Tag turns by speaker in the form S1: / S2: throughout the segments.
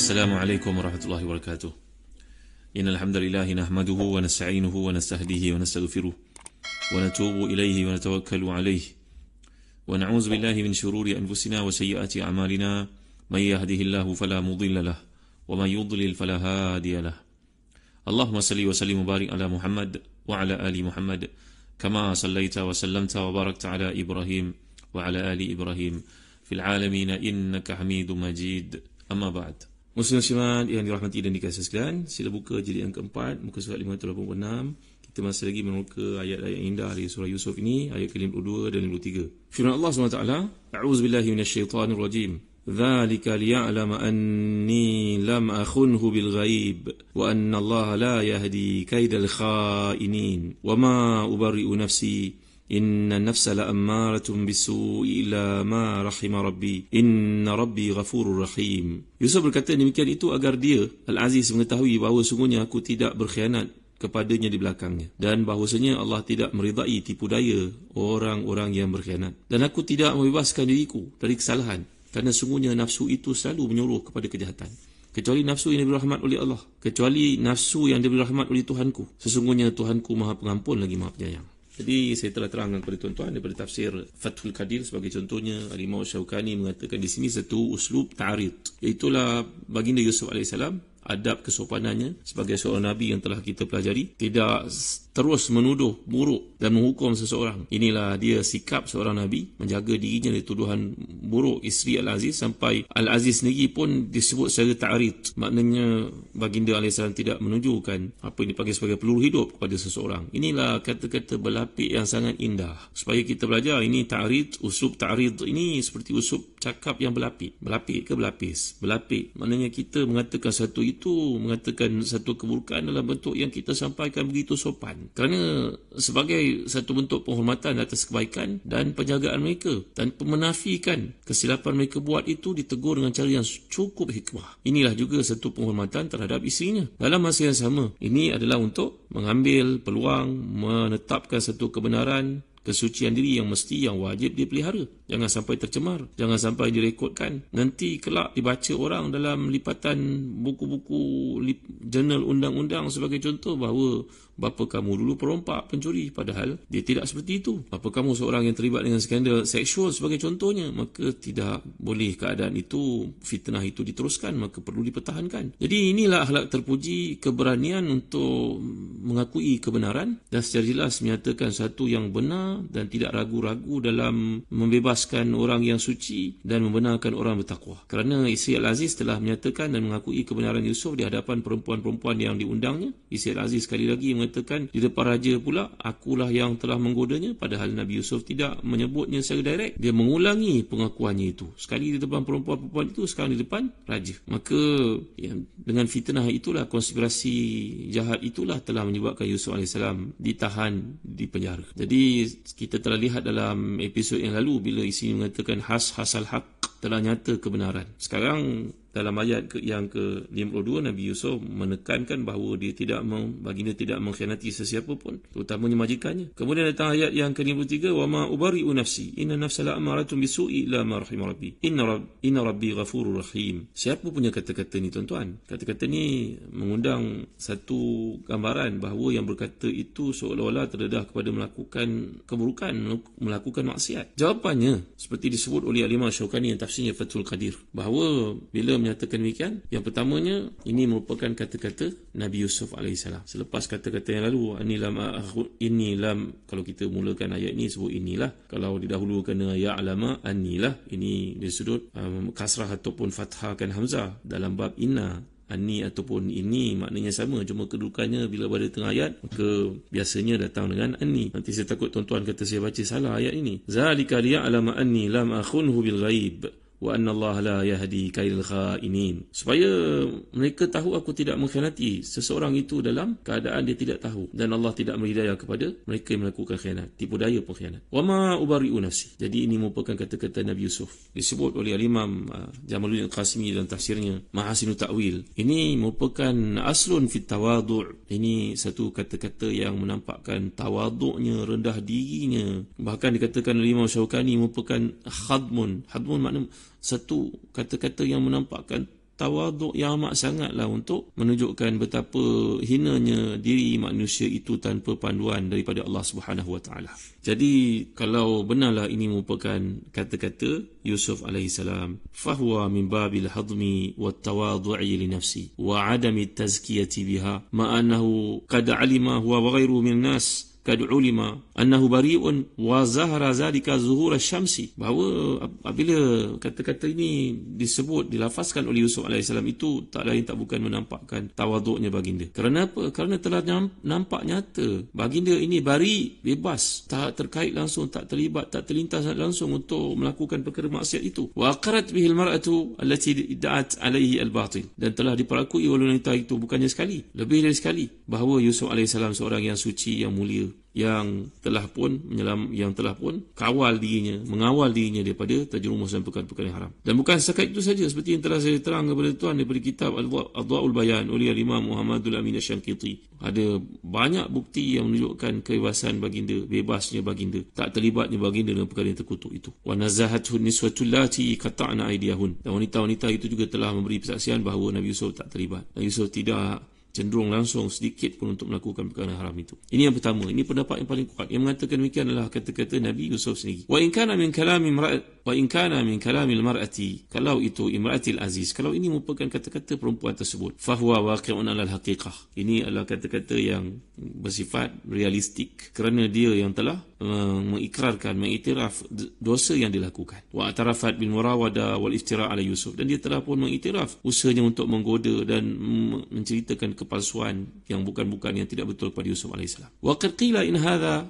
S1: السلام عليكم ورحمة الله وبركاته. إن الحمد لله نحمده ونستعينه ونستهديه ونستغفره ونتوب إليه ونتوكل عليه ونعوذ بالله من شرور أنفسنا وسيئات أعمالنا من يهده الله فلا مضل له ومن يضلل فلا هادي له. اللهم صل وسلم وبارك على محمد وعلى آل محمد كما صليت وسلمت وباركت على إبراهيم وعلى آل إبراهيم في العالمين إنك حميد مجيد. أما بعد. Muslim-muslimat yang dirahmati dan dikasihi sekalian, sila buka jilid yang keempat, muka surat 586. Kita masih lagi memuka ayat-ayat indah dari surah Yusuf ini, ayat ke-52 dan 53. Firman Allah SWT, A'udzubillahi minasyaitanirrajim. Dzalika liya'lama anni lam akhunhu bil ghaib wa anna Allah la yahdi kaidal kha'inin wa ma ubarri'u nafsi Inna nafsa la'ammaratun bisu'i illa ma rahima rabbi Inna rabbi ghafurur rahim. Yusuf berkata demikian itu agar dia, Al-Aziz, mengetahui bahawa sungguhnya aku tidak berkhianat kepadanya di belakangnya, dan bahawasanya Allah tidak meridai tipu daya orang-orang yang berkhianat, dan aku tidak membebaskan diriku dari kesalahan, kerana sungguhnya nafsu itu selalu menyuruh kepada kejahatan, kecuali nafsu yang diberi rahmat oleh Allah, kecuali nafsu yang diberi rahmat oleh Tuhanku. Sesungguhnya Tuhanku Maha Pengampun lagi Maha Penyayang. Jadi saya telah terangkan kepada tuan-tuan daripada tafsir Fathul Qadir sebagai contohnya, Al-Imam Syaukani mengatakan di sini satu uslub ta'rid, iaitulah baginda Yusuf AS, adab kesopanannya sebagai seorang Nabi yang telah kita pelajari, tidak terus menuduh buruk dan menghukum seseorang. Inilah dia sikap seorang Nabi, menjaga dirinya dari tuduhan buruk isteri Al-Aziz, sampai Al-Aziz sendiri pun disebut secara ta'rid. Maknanya baginda AS tidak menunjukkan apa yang dipanggil sebagai peluru hidup kepada seseorang. Inilah kata-kata berlapik yang sangat indah. Supaya kita belajar ini ta'rid, uslub ta'rid ini seperti uslub cakap yang berlapik. Berlapik ke berlapis? Berlapik maknanya kita mengatakan satu itu, mengatakan satu keburukan dalam bentuk yang kita sampaikan begitu sopan, kerana sebagai satu bentuk penghormatan atas kebaikan dan penjagaan mereka, dan menafikan kesilapan mereka buat itu ditegur dengan cara yang cukup hikmah. Inilah juga satu penghormatan terhadap isterinya. Dalam masa yang sama, ini adalah untuk mengambil peluang menetapkan satu kebenaran, kesucian diri yang mesti, yang wajib dipelihara. Jangan sampai tercemar, jangan sampai direkodkan. Nanti kelak dibaca orang dalam lipatan buku-buku jurnal undang-undang sebagai contoh bahawa bapa kamu dulu perompak, pencuri, padahal dia tidak seperti itu. Bapa kamu seorang yang terlibat dengan skandal seksual sebagai contohnya, maka tidak boleh keadaan itu, fitnah itu diteruskan, maka perlu dipertahankan. Jadi inilah akhlak terpuji, keberanian untuk mengakui kebenaran dan secara jelas menyatakan satu yang benar dan tidak ragu-ragu dalam membebaskan orang yang suci dan membenarkan orang bertakwa. Kerana isteri Al-Aziz telah menyatakan dan mengakui kebenaran Yusuf di hadapan perempuan-perempuan yang diundangnya. Isteri Al-Aziz sekali lagi mengatakan di depan raja pula, akulah yang telah menggodanya, padahal Nabi Yusuf tidak menyebutnya secara direct. Dia mengulangi pengakuannya itu, sekali di depan perempuan-perempuan itu, sekarang di depan raja. Maka ya, dengan fitnah itulah, konspirasi jahat itulah telah menyebabkan Yusuf AS ditahan di penjara. Jadi kita telah lihat dalam episod yang lalu bila isi mengatakan hasal haq, telah nyata kebenaran. Sekarang dalam ayat yang ke-52, Nabi Yusuf menekankan bahawa dia baginda tidak mengkhianati sesiapa pun, terutamanya majikannya. Kemudian datang ayat yang ke-53, wa ma ubari'u nafsi inna nafsa la'amaratun bisu'i illa ma rahima rabbi inna rabbi ghafurur rahim. Siapa punya kata-kata ni tuan-tuan? Kata-kata ni mengundang satu gambaran bahawa yang berkata itu seolah-olah terdedah kepada melakukan keburukan, melakukan maksiat. Jawapannya seperti disebut oleh Al-Imam Syaukani yang tafsirnya Fathul Qadir, bahawa bila menyatakan demikian, yang pertamanya ini merupakan kata-kata Nabi Yusuf AS. Selepas kata-kata yang lalu, inilam, kalau kita mulakan ayat ini sebut inilah, kalau didahulukan dengan ya'lama, anilah, ini dari sudut kasrah ataupun fathahkan hamzah dalam bab inna. Ani ataupun ini maknanya sama, cuma kedudukannya bila pada tengah ayat maka biasanya datang dengan ani. Nanti saya takut tuan-tuan kata saya baca salah ayat ini. Zalika liya'lama anni lam akhunhu bil ghaib wa anna Allah la yahdi kaidal kha'inin. Supaya mereka tahu aku tidak mengkhianati seseorang itu dalam keadaan dia tidak tahu, dan Allah tidak memberi hidayah kepada mereka yang melakukan khianat, tipu daya pengkhianat. Wa ma ubari'u nafsi. Jadi ini merupakan kata-kata Nabi Yusuf, disebut oleh Al-Imam Jamaluddin Al-Qasimi dalam tafsirnya Mahasinut Ta'wil. Ini merupakan aslun fit tawadhu'. Ini satu kata-kata yang menampakkan tawadhu'nya, rendah dirinya. Bahkan dikatakan oleh Imam Syaukani merupakan khadmun. Khadmun makna satu kata-kata yang menampakkan tawaduk yang amat sangatlah untuk menunjukkan betapa hinanya diri manusia itu tanpa panduan daripada Allah Subhanahu Wa Taala. Jadi kalau benarlah ini merupakan kata-kata Yusuf alaihissalam, fahuwa min babil hadmi wat tawadu'i li nafsi wa adami tazkiyati biha ma annahu qad alima huwa wa ghairuhu min nas kad ulima annahu bari'un wa zahara zalika zuhur asy-syamsi. Bahawa apabila kata-kata ini disebut, dilafazkan oleh Yusuf alaihissalam, itu tak lain tak bukan menampakkan tawaduknya baginda. Kerana apa? Kerana telah nampak nyata baginda ini bari, bebas, tak terkait langsung, tak terlibat, tak terlintas langsung untuk melakukan perkara maksiat itu. Wa aqarat bihi al-mar'atu allati da'at alaihi al-batil, dan telah diperakui oleh wanita itu bukannya sekali, lebih dari sekali, bahawa Yusuf alaihissalam seorang yang suci, yang mulia, yang telah pun kawal dirinya, mengawal dirinya daripada terjerumus dalam perkara-perkara yang haram. Dan bukan setakat itu saja, seperti yang telah saya terang kepada tuan daripada kitab Adwa'ul Bayan oleh Imam Muhammadul Amin Asy-Syanqiti. Ada banyak bukti yang menunjukkan kebebasan baginda, bebasnya baginda, tak terlibatnya baginda dengan perkara yang terkutuk itu. Wa nazahathu niswatul lati qata'na aydiyahun, dan wanita-wanita itu juga telah memberi persaksian bahawa Nabi Yusuf tak terlibat. Nabi Yusuf tidak cenderung langsung sedikit pun untuk melakukan perkara haram itu. Ini yang pertama, ini pendapat yang paling kuat. Yang mengatakan demikian adalah kata-kata Nabi Yusuf sendiri. Wa in kana min kalamil mar'ati, kalau itu imra'atil aziz, kalau ini merupakan kata-kata perempuan tersebut, fahuwa waqi'un 'alal haqiqah. Ini adalah kata-kata yang bersifat realistik, kerana dia yang telah mengikrarkan, mengiktiraf dosa yang dilakukan. Wa atarafat bil murawada wal iftira' ala Yusuf, dan dia telah pun mengiktiraf usahanya untuk menggoda dan menceritakan kepalsuan yang bukan-bukan, yang tidak betul kepada Yusuf alaihissalam. Wa qad qila in hadha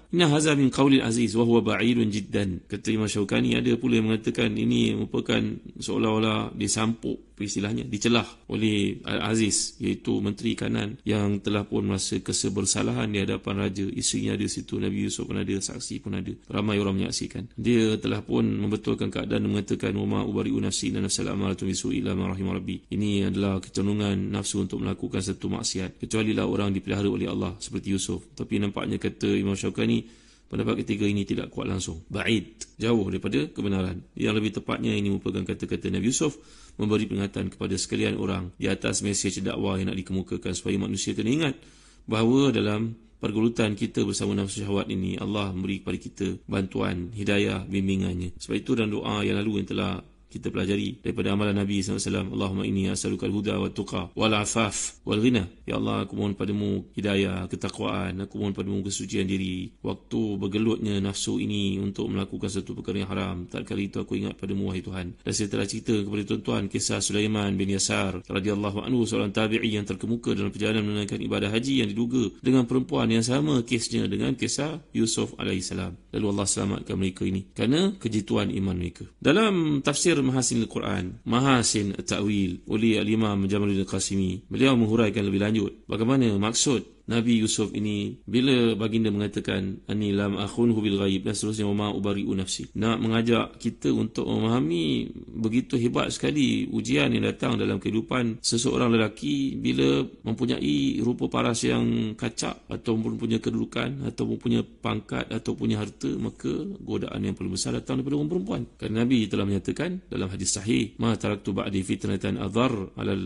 S1: min qawli al-aziz wa huwa ba'idun jiddan. Kata Imam Syaukani, ada pula yang mengatakan ini merupakan seolah-olah disampuk, istilahnya dicelah oleh Al-Aziz, iaitu menteri kanan yang telah pun merasa kesebersalahan di hadapan raja. Isterinya ada situ, Nabi Yusuf pun ada, saksi pun ada, ramai orang menyaksikan. Dia telah pun membetulkan keadaan dan mengatakan wa ma ubari'u nafsi inna nafsal amaratun bisu'i illa ma rahima rabbi. Ini adalah kecenderungan nafsu untuk melakukan satu maksiat, kecuali lah orang dipelihara oleh Allah seperti Yusuf. Tapi nampaknya, kata Imam Syaukani, pendapat ketiga ini tidak kuat langsung, ba'id, jauh daripada kebenaran. Yang lebih tepatnya ini merupakan kata-kata Nabi Yusuf memberi peringatan kepada sekalian orang di atas mesej dakwah yang nak dikemukakan, supaya manusia kena ingat bahawa dalam pergulutan kita bersama nafsu syahwat ini, Allah memberi kepada kita bantuan, hidayah, bimbingannya. Sebab itu dalam doa yang lalu yang telah kita pelajari daripada amalan Nabi SAW, Allahumma inni as'aluka al-huda wa tuqa wal afaf wal ghina. Ya Allah, aku mohon padamu hidayah, ketakwaan, aku mohon padamu kesucian diri. Waktu bergelutnya nafsu ini untuk melakukan satu perkara yang haram, tak kali itu aku ingat padamu, wahai Tuhan. Dan saya telah cerita kepada tuan-tuan kisah Sulaiman bin Yasar radhiyallahu anhu, seorang tabi'i yang terkemuka dalam perjalanan menunaikan ibadah haji yang diduga dengan perempuan yang sama kesnya dengan kisah Yusuf alaihissalam. Lalu Allah selamatkan mereka ini kerana kejituan iman mereka. Dalam tafsir Mahasin Al-Quran, Mahasin At-Ta'wil oleh Al-Imam Jamaluddin Qasimi, beliau menghuraikan lebih lanjut bagaimana maksud Nabi Yusuf ini bila baginda mengatakan ani lam akhunhu bil ghaib dan seterusnya, wa ma ubari'u nafsi. Nak mengajak kita untuk memahami begitu hebat sekali ujian yang datang dalam kehidupan seseorang lelaki bila mempunyai rupa paras yang kacak, ataupun punya kedudukan, ataupun punya pangkat, atau punya harta, maka godaan yang paling besar datang daripada orang perempuan. Kerana Nabi telah menyatakan dalam hadis sahih, ma taraktu ba'di fitnatan adhar ala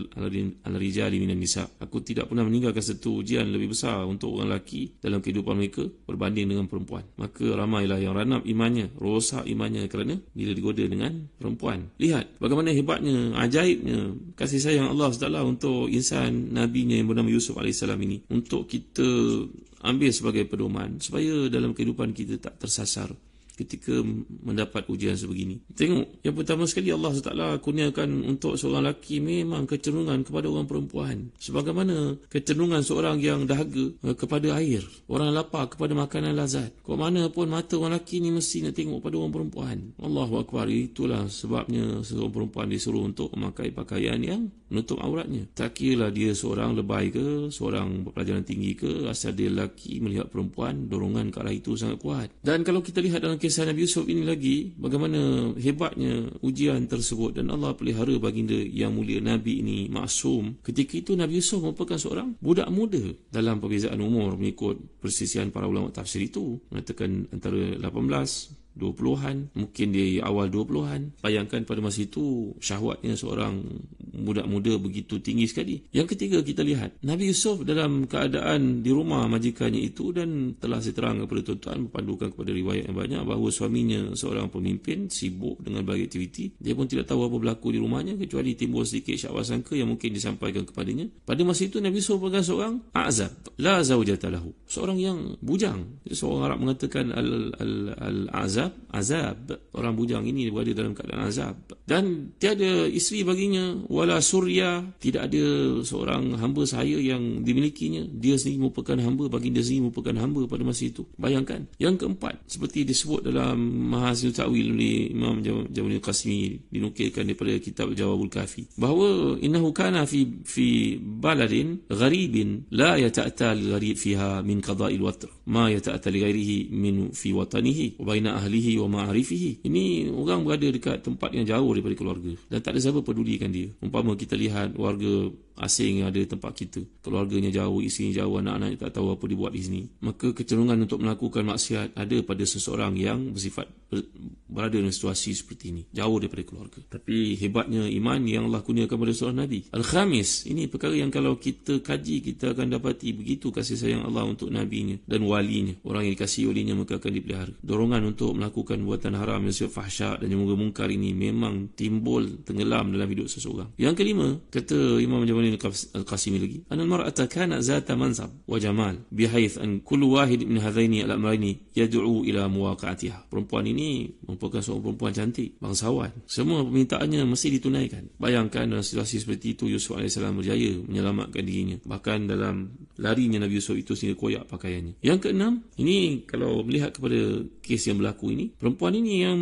S1: rijali minan nisa. Aku tidak pernah meninggalkan satu ujian lebih besar untuk orang lelaki dalam kehidupan mereka berbanding dengan perempuan. Maka ramailah yang ranap imannya, rosak imannya kerana bila digoda dengan perempuan. Lihat bagaimana hebatnya, ajaibnya kasih sayang Allah SWT untuk insan nabinya yang bernama Yusuf AS ini, untuk kita ambil sebagai pedoman supaya dalam kehidupan kita tak tersasar ketika mendapat ujian sebegini. Tengok, yang pertama sekali Allah SWT kurniakan untuk seorang lelaki memang kecenderungan kepada orang perempuan. Sebagaimana kecenderungan seorang yang dahaga kepada air, orang lapar kepada makanan lazat. Kok mana pun mata orang lelaki ni mesti nak tengok pada orang perempuan. Allahu Akbar. Itulah sebabnya seorang perempuan disuruh untuk memakai pakaian yang menutup auratnya. Tak kira dia seorang lebay ke, seorang berpelajaran tinggi ke, asal dia lelaki melihat perempuan, dorongan ke arah itu sangat kuat. Dan kalau kita lihat dalam kisah Nabi Yusuf ini lagi, bagaimana hebatnya ujian tersebut, dan Allah pelihara baginda yang mulia Nabi ini maksum. Ketika itu Nabi Yusuf merupakan seorang budak muda dalam perbezaan umur mengikut persisian para ulama tafsir itu, mengatakan antara 18 20-an, mungkin di awal 20-an. Bayangkan pada masa itu syahwatnya seorang budak muda begitu tinggi sekali. Yang ketiga, kita lihat Nabi Yusuf dalam keadaan di rumah majikannya itu, dan telah saya terang kepada tuan-tuan berpandukan kepada riwayat yang banyak bahawa suaminya seorang pemimpin sibuk dengan berbagai aktiviti. Dia pun tidak tahu apa berlaku di rumahnya kecuali timbul sedikit syak wasangka yang mungkin disampaikan kepadanya. Pada masa itu Nabi Yusuf merupakan seorang azab, la zawjata lahu, seorang yang bujang. Seorang Arab mengatakan al-azab, azab, orang bujang ini berada dalam keadaan azab, dan tiada isteri baginya, wala surya, tidak ada seorang hamba sahaya yang dimilikinya. Dia sendiri merupakan hamba, baginda sendiri merupakan hamba pada masa itu. Bayangkan. Yang keempat, seperti disebut dalam Mahasin Ta'wil oleh Imam Jawabul Qasimi, dinukilkan daripada kitab Jawabul Kafi, bahawa innahu kana fi baladin gharibin la yata'ata al-gharib fiha min qada'il watr ma yata'ata li ghairihi min fi watanihi wa baina ahlihi wa ma'arifihi. Ini orang berada dekat tempat yang jauh daripada keluarga dan tak ada siapa pedulikan dia. Umpama kita lihat warga asing yang ada di tempat kita, keluarganya jauh, isinya jauh, anak-anaknya tak tahu apa dibuat di sini, maka kecenderungan untuk melakukan maksiat ada pada seseorang yang bersifat berada dalam situasi seperti ini, jauh daripada keluarga. Tapi hebatnya iman yang Allah kurniakan pada seorang Nabi. Al-Khamis, ini perkara yang kalau kita kaji, kita akan dapati begitu kasih sayang Allah untuk Nabinya dan walinya. Orang yang dikasihi olehnya maka akan dipelihara. Dorongan untuk melakukan buatan haram yang sifat fahsyak dan yang mungkar ini memang timbul, tenggelam dalam hidup seseorang. Yang kelima, kata Imam Jawabul Al-Qasimi lagi, anal mar'ata kanat zata mansab wa jamal bihaith an kullu wahid min hadhaini al-amrayni yad'u ila muwaqa'atiha. Perempuan ini merupakan seorang perempuan cantik, bangsawan, semua permintaannya mesti ditunaikan. Bayangkan dalam situasi seperti itu Yusuf AS berjaya menyelamatkan dirinya, bahkan dalam larinya Nabi Yusuf itu sehingga koyak pakaiannya. Yang keenam, ini kalau melihat kepada kes yang berlaku ini, perempuan ini yang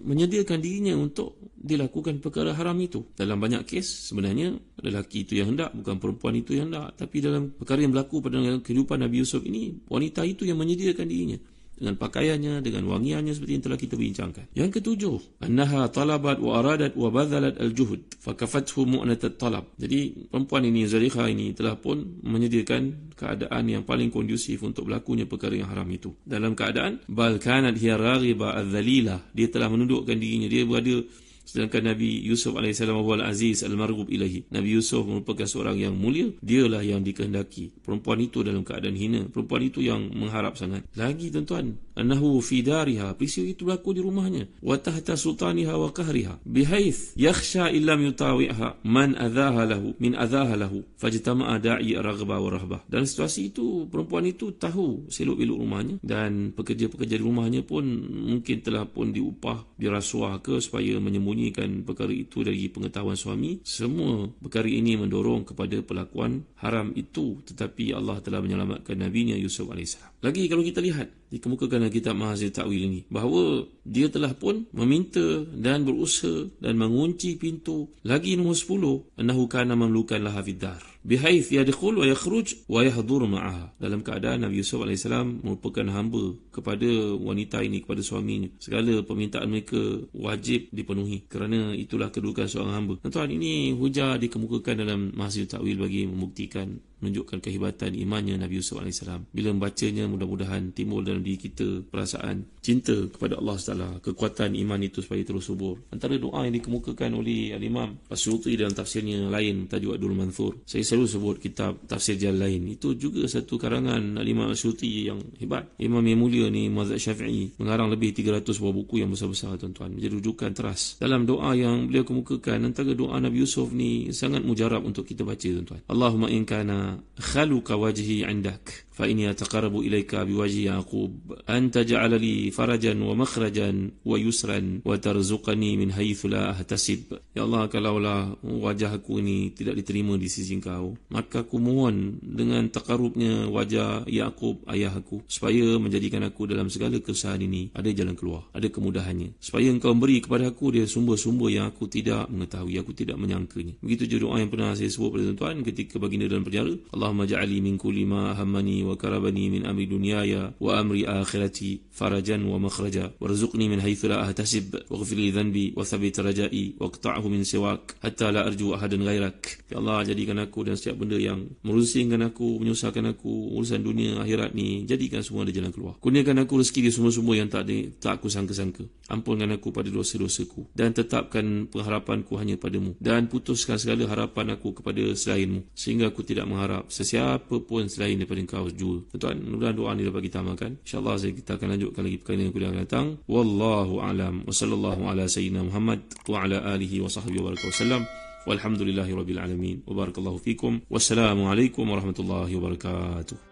S1: menyediakan dirinya untuk dilakukan perkara haram itu. Dalam banyak kes sebenarnya lelaki itu yang hendak, bukan perempuan itu yang hendak. Tapi dalam perkara yang berlaku pada kehidupan Nabi Yusuf ini, wanita itu yang menyediakan dirinya dengan pakaiannya, dengan wangiannya seperti yang telah kita bincangkan. Yang ketujuh, annaha talabat wa aradat wa badhalat al-juhud fakafathu mu'nat at-talab. Jadi perempuan ini, Zulaikha ini, telah pun menyediakan keadaan yang paling kondusif untuk berlakunya perkara yang haram itu. Dalam keadaan bal kanat hiya raghiba adh-dhalila, dia telah menundukkan dirinya, dia berada. Sedangkan Nabi Yusuf AS wal aziz al-marghub ilahi, Nabi Yusuf merupakan seorang yang mulia, dialah yang dikehendaki. Perempuan itu dalam keadaan hina, perempuan itu yang mengharap sangat. Lagi tuan-tuan, annahu fi dariha, peristiwa itu berlaku di rumahnya, wa tahta sultaniha wa qahriha bihaith yakhsha illam yutawi'ha man adhaha lahu min adhaha lahu fajtama'a da'i raghba wa rahbah. Dalam situasi itu perempuan itu tahu selok-belok rumahnya, dan pekerja-pekerja di rumahnya pun mungkin telah pun diupah, dirasuah ke supaya menyembunyikan perkara itu dari pengetahuan suami. Semua perkara ini mendorong kepada pelakuan haram itu, tetapi Allah telah menyelamatkan Nabi-Nya Yusuf AS. Lagi kalau kita lihat dikemukakan dalam kitab Mahasin Ta'wil ini, bahawa dia telah pun meminta dan berusaha dan mengunci pintu. Lagi nombor 10, annahu kana mamlukan laha fid dar bihaith yadkhul wa yakhruj wa yahdur ma'aha. Dalam keadaan Nabi Yusuf AS merupakan hamba kepada wanita ini, kepada suaminya. Segala permintaan mereka wajib dipenuhi, kerana itulah kedudukan seorang hamba. Tuan-tuan, ini hujah dikemukakan dalam Mahasin Ta'wil bagi membuktikan, menunjukkan kehebatan imannya Nabi Yusuf AS. Bila membacanya, mudah-mudahan timbul dalam diri kita perasaan cinta kepada Allah SWT, kekuatan iman itu supaya terus subur. Antara doa yang dikemukakan oleh Al-Imam As-Suyuti dalam tafsirnya lain, tajuk Ad-Durrul Manthur. Saya selalu sebut kitab tafsir Jalalain, itu juga satu karangan Al-Imam As-Suyuti yang hebat. Imam yang mulia ni, Mazhab Syafi'i, mengarang lebih 300 buah buku yang besar-besar tuan-tuan, menjadi rujukan teras. Dalam doa yang beliau kemukakan, antara doa Nabi Yusuf ni sangat mujarab untuk kita baca tuan-tuan. Allahumma in kana khaluqa wajhi 'indak fa inni ataqarrabu ilaika biwajhi Yaqub an taj'ala li farajan wa makhrajan wa yusran wa tarzuqani min haitsu la ahtasib. Ya Allah, kalaulah wajah aku ini tidak diterima di sisi Engkau, maka aku mohon dengan taqarrubnya wajah Yaqub ayah aku, supaya menjadikan aku dalam segala kesusahan ini ada jalan keluar, ada kemudahannya, supaya Engkau beri kepada aku dia sumber-sumber yang aku tidak mengetahui, aku tidak menyangkanya. Begitu je doa yang pernah saya sebut pada tuan-tuan ketika baginda dalam penjara. Allahumma ja'ali min kulli ma hammani وكربني من أمر دنياي وأمر آخرتي فرجا ومخرجا وارزقني من حيث لا أحتسب واغفر لي ذنبي وثبت رجائي واقطعه من سواك حتى لا أرجو أحدا غيرك. Ya Allah, jadikan aku dan setiap benda yang merusingkan aku, menyusahkan aku, urusan dunia akhirat ni, jadikan semua ada jalan keluar. Kurniakan aku rezeki di semua-semua yang tak aku sangka-sangka. Ampunkan aku pada dosa-dosaku dan tetapkan pengharapanku hanya padamu, dan putuskan segala harapan aku kepada selainmu, sehingga aku tidak mengharap sesiapa pun selain daripada engkau jua. Tuan, mudah-mudahan doa ni dapat kita amalkan. InsyaAllah kita akan lanjutkan lagi perkara yang akan datang. Wallahu a'lam wa sallallahu ala sayyidina Muhammad wa ala alihi wa sahbihi wa wasallam. Walhamdulillahi rabbil alamin wa barakallahu fikum. Wassalamu alaikum warahmatullahi wabarakatuh.